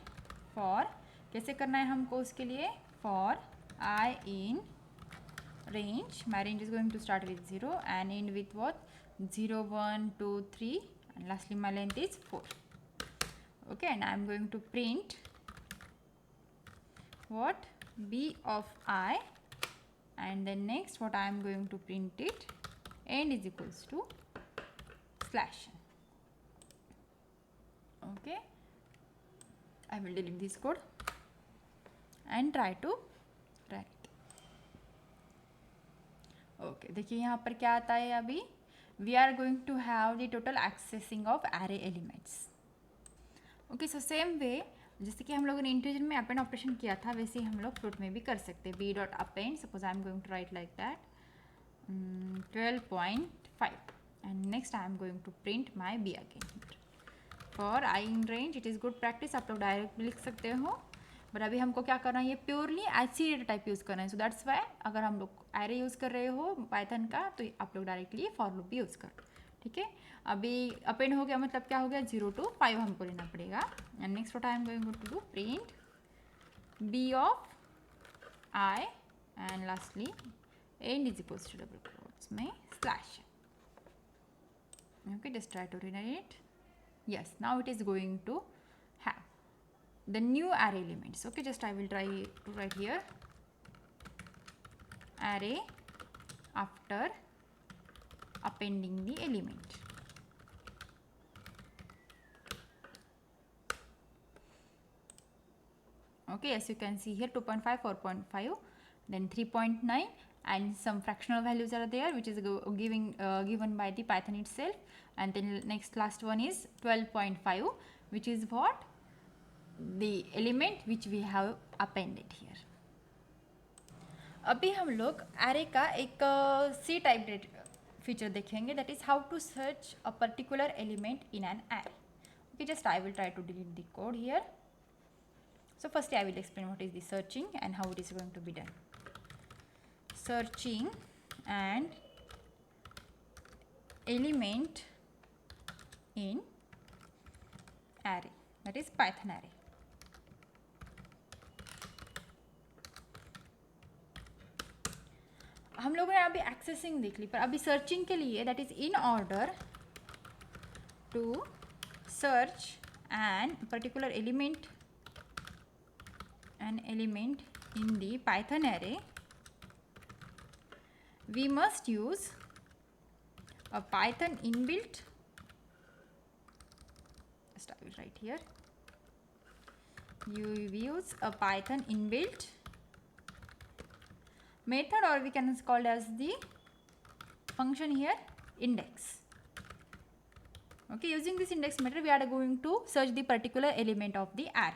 [SPEAKER 1] फॉर, कैसे करना है हमको उसके लिए, for I in range, my range is going to start with 0 and end with what 0 1 2 3 and lastly my length is 4. Okay, and I am going to print what b of I, and then next what I am going to print it, end is equals to slash. Okay, I will delete this code and try to write. Okay, देखिए यहाँ पर क्या आता है, अभी we are going to have the total accessing of array elements. Okay, so same way जैसे कि हम लोगों ने इंटीजर में अपेंड ऑपरेशन किया था, वैसे ही हम लोग फ्लोट में भी कर सकते हैं. b dot append, suppose I am going to write like that 12.5 and next I am going to print my b again. For I in range, it is good practice, आप लोग डायरेक्ट लिख सकते हो, बट अभी हमको क्या करना है, ये प्योरली ऐसी डेटा टाइप यूज़ करना है. सो दैट्स वाई अगर हम लोग एरे यूज़ कर रहे हो पाइथन का, तो आप लोग डायरेक्टली फॉर लूप भी यूज़ करो. ठीक है, अभी अपेंड हो गया, मतलब क्या हो गया, 0 to 5 हमको लेना पड़ेगा. And next what I am going to do, print b of I and lastly and is equals to double quotes में slash. Okay, just try to read it. Yes, now it is going to have the new array elements. Okay, just I will try to write here array after appending the element. Okay, as you can see here 2.5, 4.5 then 3.9, and some fractional values are there which is given by the Python itself, and then next last one is 12.5, which is what the element which we have appended here. अभी हम लोग array का एक सी type feature देखेंगे, that is how to search a particular element in an array. Okay, just I will try to delete the code here. So firstly I will explain what is the searching and how it is going to be done. Searching and element in array, that is Python array. हम लोगों ने अभी accessing देख ली, पर अभी searching के लिए that is in order to search an particular element in the Python array, we must use a Python inbuilt, just I will write here, you use a Python inbuilt method, or we can call it as the function here, index. Okay, using this index method we are going to search the particular element of the array.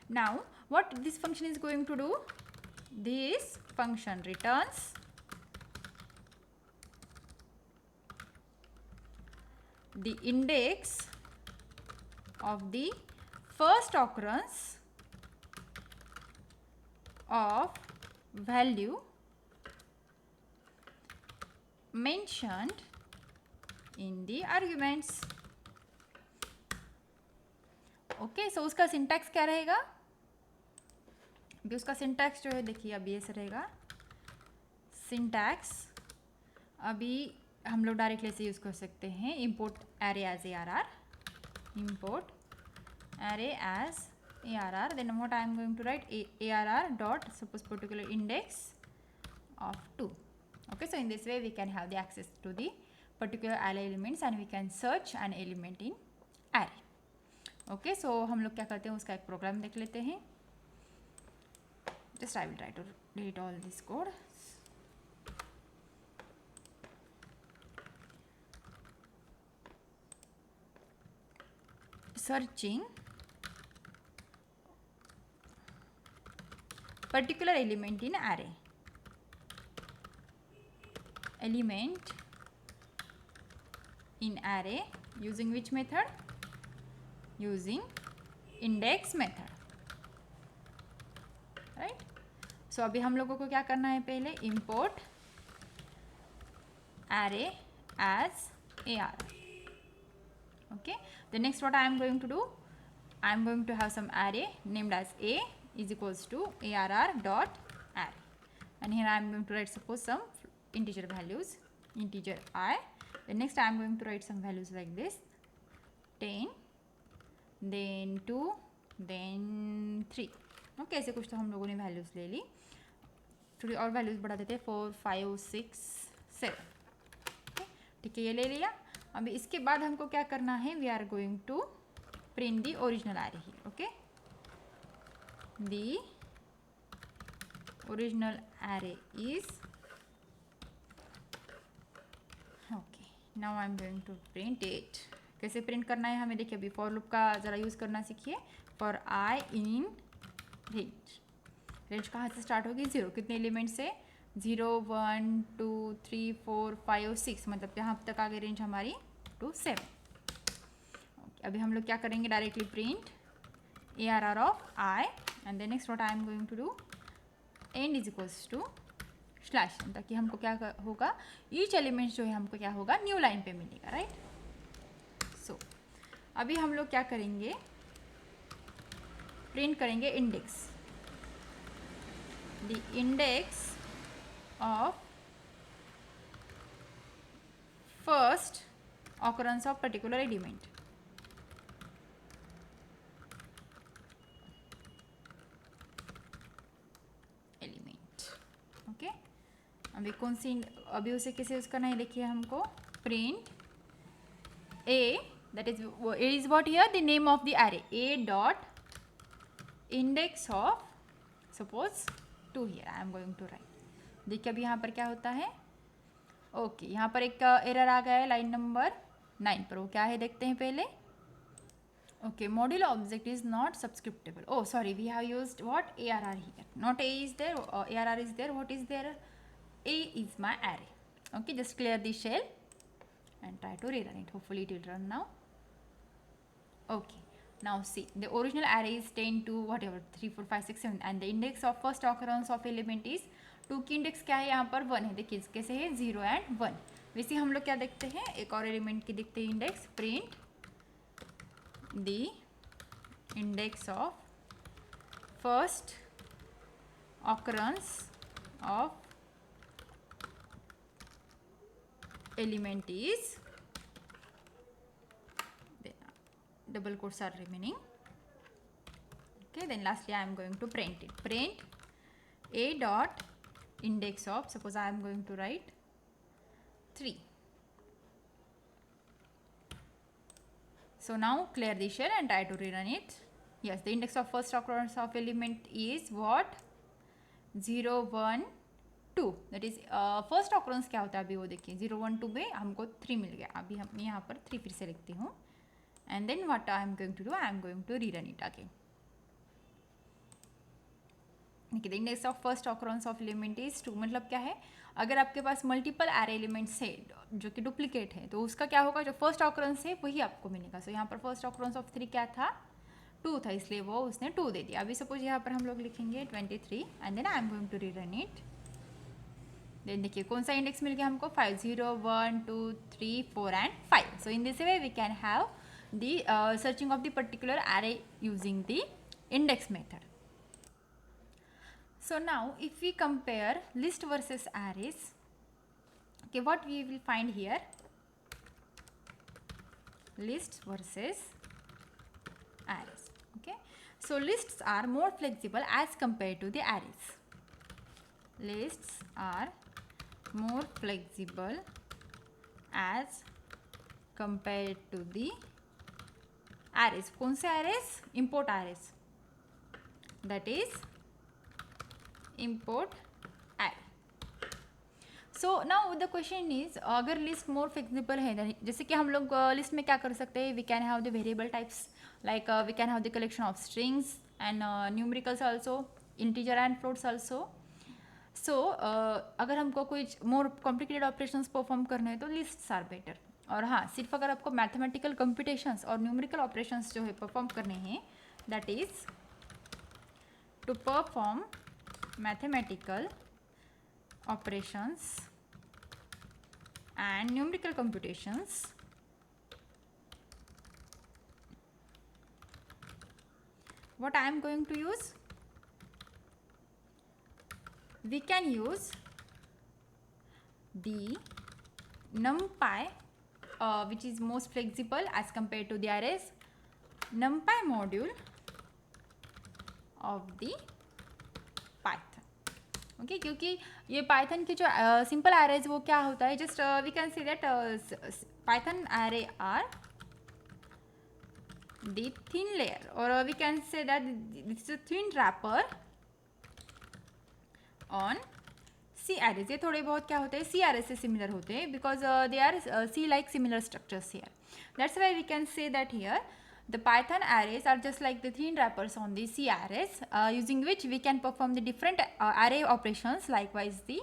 [SPEAKER 1] Now what this function is going to do, this function returns the index of the first occurrence of value mentioned in the arguments. Okay, so उसका syntax क्या रहेगा, अभी उसका syntax जो है देखिए अभी ऐसे रहेगा. सिंटैक्स अभी हम लोग डायरेक्टली ऐसे यूज़ कर सकते हैं, import array as ARR, import array as ARR, then what I am going to write ARR dot suppose particular index of 2. Okay, so in this way we can have the access to the particular array elements and we can search an element in array. Okay, so हम लोग क्या करते हैं उसका एक programme देख लेते हैं. Just I will try to delete all this code. Searching particular element in array. Element in array using which method? Using index method, right? So अभी हम लोगों को क्या करना है, पहले import array as ARR. Okay, the next what I am going to do, I am going to have some array named as A is equals to ARR dot array, and here I am going to write suppose some integer values, integer I. The next I am going to write some values like this, 10, then 2, then 3. Okay, ऐसे कुछ तो हम लोगों ने values ले ली. थोड़ी और values बढ़ा देते हैं, 4, 5, 6, 7. ठीक है, ये ले लिया. अभी इसके बाद हमको क्या करना है, we are going to print the original array here. Okay, the original array is, okay, now I am going to print it. कैसे प्रिंट करना है हमें देखिए, अभी फॉर लूप का ज़रा यूज़ करना सीखिए. For I in range, range कहाँ से स्टार्ट होगी, 0. कितने एलिमेंट से, 0, 1, 2, 3, 4, 5, 6, मतलब यहाँ तक आ गई रेंज हमारी टू 7. ओके, अभी हम लोग क्या करेंगे, directly print ARR of I, and then next what I am going to do, end is equals to slash, ताकि हमको क्या होगा, ईच एलिमेंट जो है हमको क्या होगा, न्यू लाइन पे मिलेगा, राइट. सो अभी हम लोग क्या करेंगे, प्रिंट करेंगे index, the index of first occurrence of particular element. Okay, अभी कौन सी, अभी उसे कैसे यूज़ करना है देखिए हमको, print A, that is what here the name of the array, A dot index of suppose 2 here I am going to write. देखिए अभी यहाँ पर क्या होता है, ओके यहाँ पर एक एरर आ गया है लाइन नंबर 9 पर। वो क्या है देखते हैं पहले। Okay, module object is not subscriptable. Oh sorry, we have used what ARR here, not A is there, ARR is there. What is there? A is my array. Okay, just clear the shell and try to rerun it. Hopefully it will run now. Okay, now see, the original array is 10 to whatever 3 4 5 6 7 and the index of first occurrence of element is 2 की index क्या है यहाँ पर 1 है। देखिए कैसे है 0 and 1। वैसे हम लोग क्या देखते हैं, एक और एलिमेंट की देखते हैं index, print the index of first occurrence of element is, double quotes are remaining. Okay, then lastly I am going to print it. Print a dot index of, suppose I am going to write 3. So now clear the shell and try to rerun it. Yes, the index of first occurrence of element is what, 0 1 2। That is first occurrence क्या होता है अभी वो देखिए, 0 1 2 में हमको 3 मिल गया। अभी हम यहाँ पर 3 फिर से लिखती हूँ and then what I am going to do, I am going to rerun it again. देखिए the index of first occurrence of element is 2। मतलब क्या है, अगर आपके पास मल्टीपल एरे एलिमेंट्स है जो कि डुप्लीकेट है तो उसका क्या होगा, जो फर्स्ट ऑकरेंस है वही आपको मिलेगा। सो यहाँ पर फर्स्ट ऑकरेंस ऑफ 3 क्या था, 2 था, इसलिए वो उसने 2 दे दिया। अभी सपोज यहाँ पर हम लोग लिखेंगे 23 and then I am going to rerun it. Then देखिए कौन सा इंडेक्स मिल गया हमको, 5 0 1 2 3 4 and 5। So in this way we can have the searching of the particular array using the index method. So now if we compare list versus arrays, okay, what we will find here, lists versus arrays. Okay, so lists are more flexible as compared to the arrays. Lists are more flexible as compared to the arrays. कौन से arrays? Import arrays, that is import array. So now the question is, अगर list more flexible है, जैसे कि हम लोग list में क्या कर सकते हैं, we can have the variable types, like we can have the collection of strings and numericals also, integer and floats also. So अगर हमको कोई मोर कॉम्प्लिकेटेड ऑपरेशंस परफॉर्म करने हैं तो लिस्ट्स आर बेटर। और हाँ, सिर्फ अगर आपको मैथमेटिकल कंप्यूटेशंस और न्यूमेरिकल ऑपरेशंस जो है परफॉर्म करने हैं, that is to perform mathematical operations and numerical computations, what I am going to use, we can use the NumPy, which is most flexible as compared to the arrays, NumPy module of the Python. Okay, क्योंकि ये Python की जो simple arrays वो क्या होता है, just we can see that python array are the thin layer, or we can say that this is a thin wrapper on C arrays. ये थोड़े बहुत क्या होते हैं, सी एरेज से सिमिलर होते हैं, because they are see like similar structures here. That's why we can say that here the Python arrays are just like the thin wrappers on the C arrays, using which we can perform the different array operations, likewise the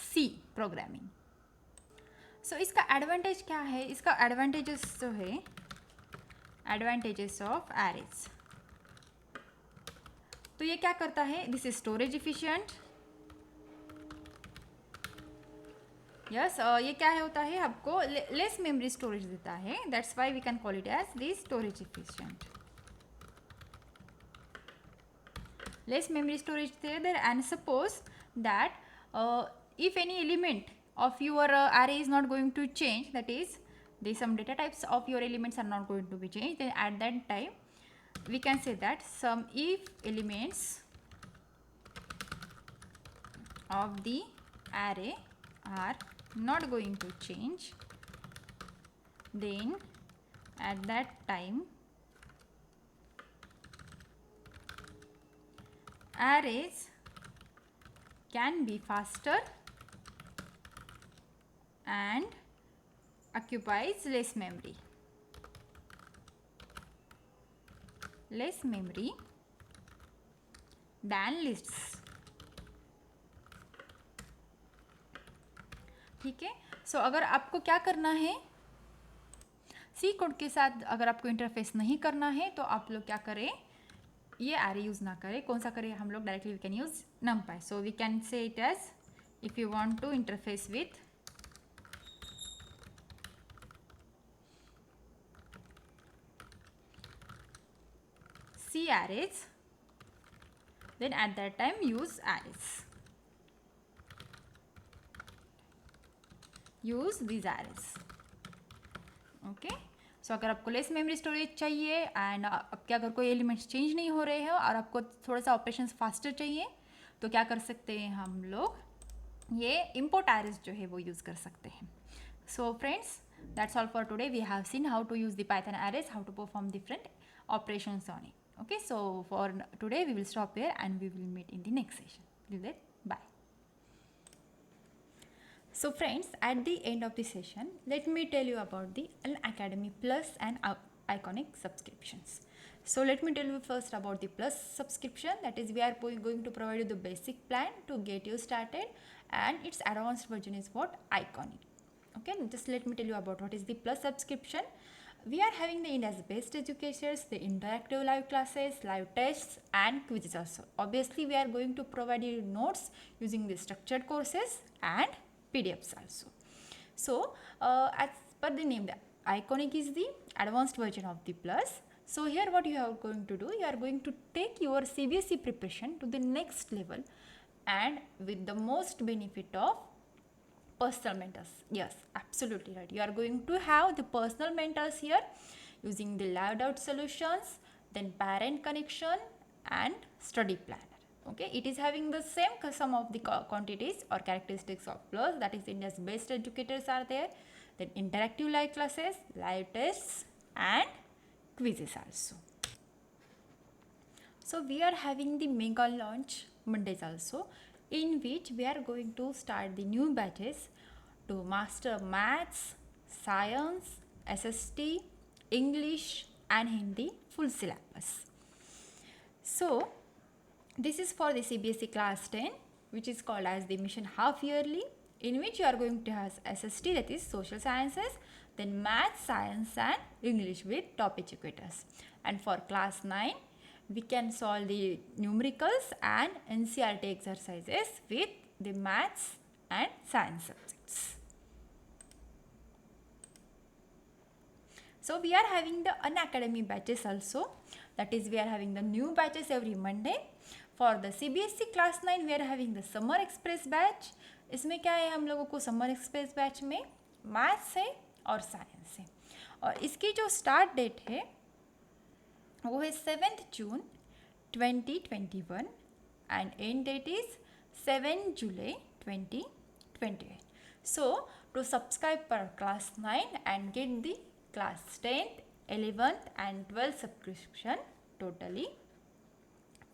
[SPEAKER 1] C programming. So इसका advantage क्या है, इसका advantages जो है, advantages of arrays, तो ये क्या करता है, this is storage efficient. Yes, ये क्या है होता है, आपको लेस मेमोरी स्टोरेज देता है, that's why we can call it as the storage efficient. Less memory storage there, and suppose that if any element of your array is not going to change, that is the some data types of your elements are not going to be changed, then at that time we can say that some if elements of the array are not going to change, then at that time arrays can be faster and occupies less memory than lists. ठीक है, सो अगर आपको क्या करना है, C code के साथ अगर आपको इंटरफेस नहीं करना है तो आप लोग क्या करें, ये एरे यूज़ ना करें. कौन सा करें हम लोग, directly we can use numpy. So we can say it as if you want to interface with C arrays, then at that time use arrays. Use these arrays. Okay, so अगर आपको less memory storage चाहिए and आपके अगर कोई elements change नहीं हो रहे हैं और आपको थोड़ा सा ऑपरेशंस फास्टर चाहिए तो क्या कर सकते हैं हम लोग, ये इम्पोर्ट एरेज जो है वो यूज़ कर सकते हैं. So friends, that's all for today. We have seen how to use the Python arrays, how to perform different operations on it. Okay, so for today we will stop here and we will meet in the next session. Till then, bye. So friends, at the end of the session, let me tell you about the Unacademy Plus and Iconic subscriptions. So let me tell you first about the Plus subscription. That is, we are going to provide you the basic plan to get you started, and its advanced version is what? Iconic. Okay, just let me tell you about what is the Plus subscription. We are having the India's best educators, the interactive live classes, live tests and quizzes also. Obviously, we are going to provide you notes using the structured courses and PDFs also. So, as per the name, the Iconic is the advanced version of the Plus. So, here what you are going to do, you are going to take your CBSE preparation to the next level and with the most benefit of personal mentors. Yes, absolutely right. You are going to have the personal mentors here using the laid out solutions, then parent connection and study planner. Okay, it is having the same some of the quantities or characteristics of Plus. That is, India's best educators are there, then interactive live classes, live tests and quizzes also. So we are having the mega launch Mondays also, in which we are going to start the new batches to master maths, science, SST, English and Hindi full syllabus. So this is for the CBSE class 10, which is called as the mission half yearly, in which you are going to have SST, that is social sciences, then maths, science and English with top educators. And for class 9, we can solve the numericals and NCERT exercises with the maths and science subjects. So we are having the Unacademy batches also. That is, we are having the new batches every Monday. For the CBSE class 9, we are having the Summer Express batch. इसमें क्या है, हम लोगों को summer express batch में maths है और science है, और इसकी जो स्टार्ट डेट है वो है 7th June 2021 and end date is 7 July 2028. So to subscribe for class 9 and get the class 10th, 11th and 12th subscription totally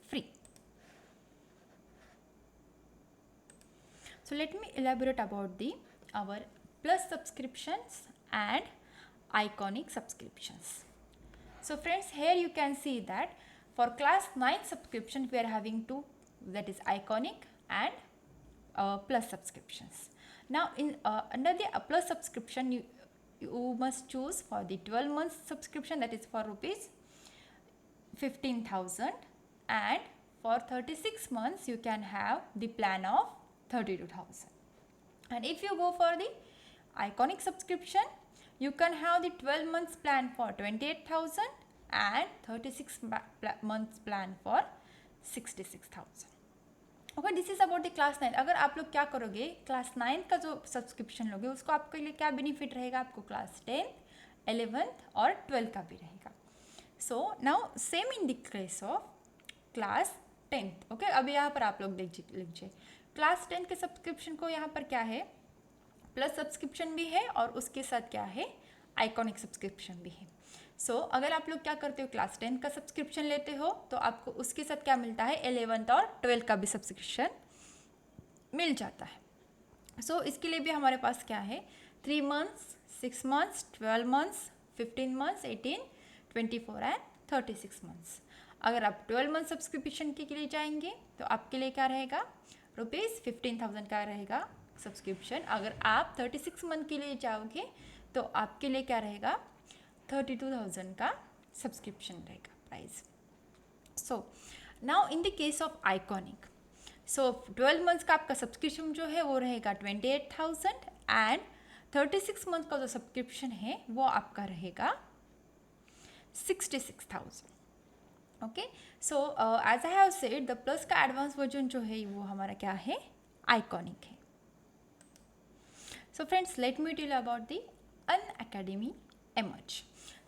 [SPEAKER 1] free. So let me elaborate about the our Plus subscriptions and Iconic subscriptions. So friends, here you can see that for class 9 subscription we are having two, that is Iconic and Plus subscriptions. Now in under the Plus subscription you must choose for the 12 months subscription, that is for rupees 15,000, and for 36 months you can have the plan of 32,000. And if you go for the Iconic subscription, you can have the 12 months plan for 28,000 and 36 months plan for 66,000. Okay, this is about the class 9. अगर आप लोग क्या करोगे, class 9 का जो subscription लोगे उसको आपके लिए क्या बेनिफिट रहेगा, आपको क्लास 10, 11th और 12 का भी रहेगा. So now same in the case of class 10th. Okay, अब यहाँ पर आप लोग लीजिए क्लास 10 के सब्सक्रिप्शन को यहाँ पर क्या है, प्लस सब्सक्रिप्शन भी है और उसके साथ क्या है, आइकॉनिक सब्सक्रिप्शन भी है. सो अगर आप लोग क्या करते हो, क्लास 10 का सब्सक्रिप्शन लेते हो तो आपको उसके साथ क्या मिलता है, 11th और 12th का भी सब्सक्रिप्शन मिल जाता है। सो इसके लिए भी हमारे पास क्या है, 3 months, 6 months, 12 months, 15 months, 18, 24 and 36 months. अगर आप 12 मंथ सब्सक्रिप्शन के लिए जाएंगे तो आपके लिए क्या रहेगा, ₹15,000 का रहेगा सब्सक्रिप्शन। अगर आप 36 मंथ के लिए जाओगे तो आपके लिए क्या रहेगा, 32,000 का सब्सक्रिप्शन रहेगा price. So now in the case of iconic, so 12 months का आपका सब्सक्रिप्शन जो है वो रहेगा 28,000 एंड 36 मंथ का जो सब्सक्रिप्शन है वो आपका रहेगा 66,000। Okay, so as I have said, the plus का एडवांस वर्जन जो है वो हमारा क्या है, आइकॉनिक है। So friends, let me tell about the Unacademy Emerge.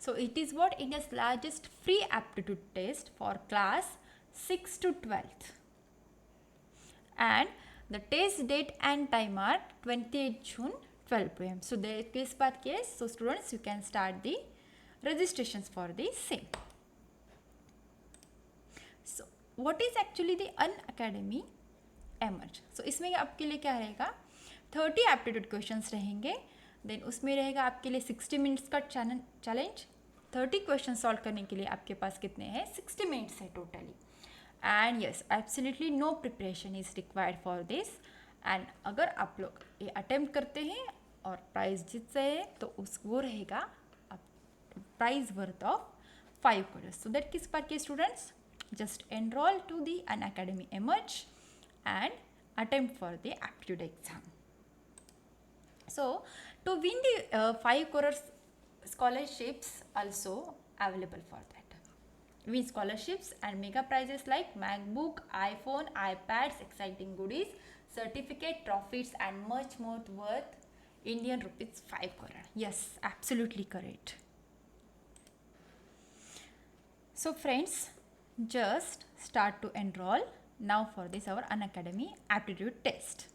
[SPEAKER 1] So it is what India's largest free aptitude test for class 6 to 12th. And the test date and time are 28 June 12 p.m. So there is part case. So students, you can start the registrations for the same. So what is actually the Unacademy Emerge? So इसमें आपके लिए क्या रहेगा, 30 aptitude questions रहेंगे। Then उसमें रहेगा आपके लिए 60 मिनट्स का चैलेंज। 30 क्वेश्चन सॉल्व करने के लिए आपके पास कितने हैं, 60 मिनट्स है totally. And yes, absolutely no preparation is required for this. And अगर आप लोग ये अटेम्प्ट करते हैं और प्राइज जीत रहे हैं तो वो रहेगा prize worth of 5 crores. So that किस बार के students, just enroll to the Unacademy Emerge and attempt for the aptitude exam. So to win the 5 crores scholarships also available for that. Win scholarships and mega prizes like MacBook, iPhone, iPads, exciting goodies, certificate, trophies and much more worth Indian rupees 5 crore. Yes, absolutely correct. So friends, just start to enroll now for this our Unacademy aptitude test.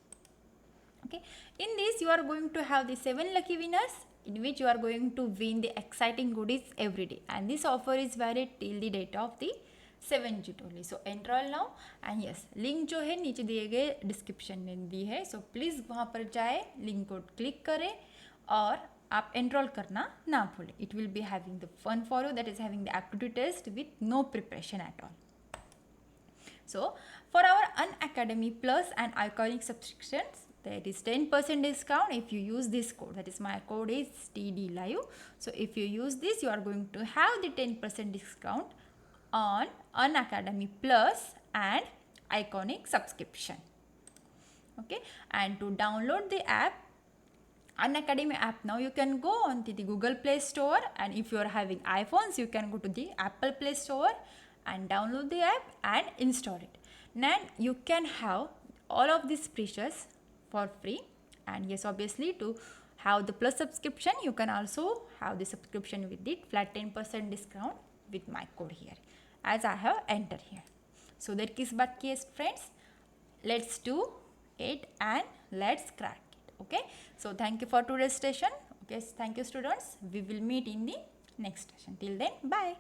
[SPEAKER 1] Okay, in this you are going to have the 7 lucky winners in which you are going to win the exciting goodies every day, and this offer is valid till the date of the 7 June only. So enroll now, and yes, link जो है नीचे दिए गए description में दी है, so please वहाँ पर जाए, लिंक को क्लिक करें और आप एनरोल करना ना भूलें. It will be having the fun for you, that is having the aptitude test with no preparation at all. So for our Unacademy Plus and Iconic subscriptions, there is 10% discount if you use this code. That is, my code is TDLive. So if you use this, you are going to have the 10% discount on Unacademy Plus and Iconic subscription. Okay, and to download the app, Unacademy app, now you can go on to the Google Play Store, and if you are having iPhones, you can go to the Apple Play Store and download the app and install it. Then you can have all of these features for free. And yes, obviously to have the plus subscription, you can also have the subscription with the flat 10% discount with my code here, as I have entered here. So that is but case, friends, let's do it and let's crack it. Okay, so thank you for today's session. Okay, thank you students, we will meet in the next session. Till then, bye.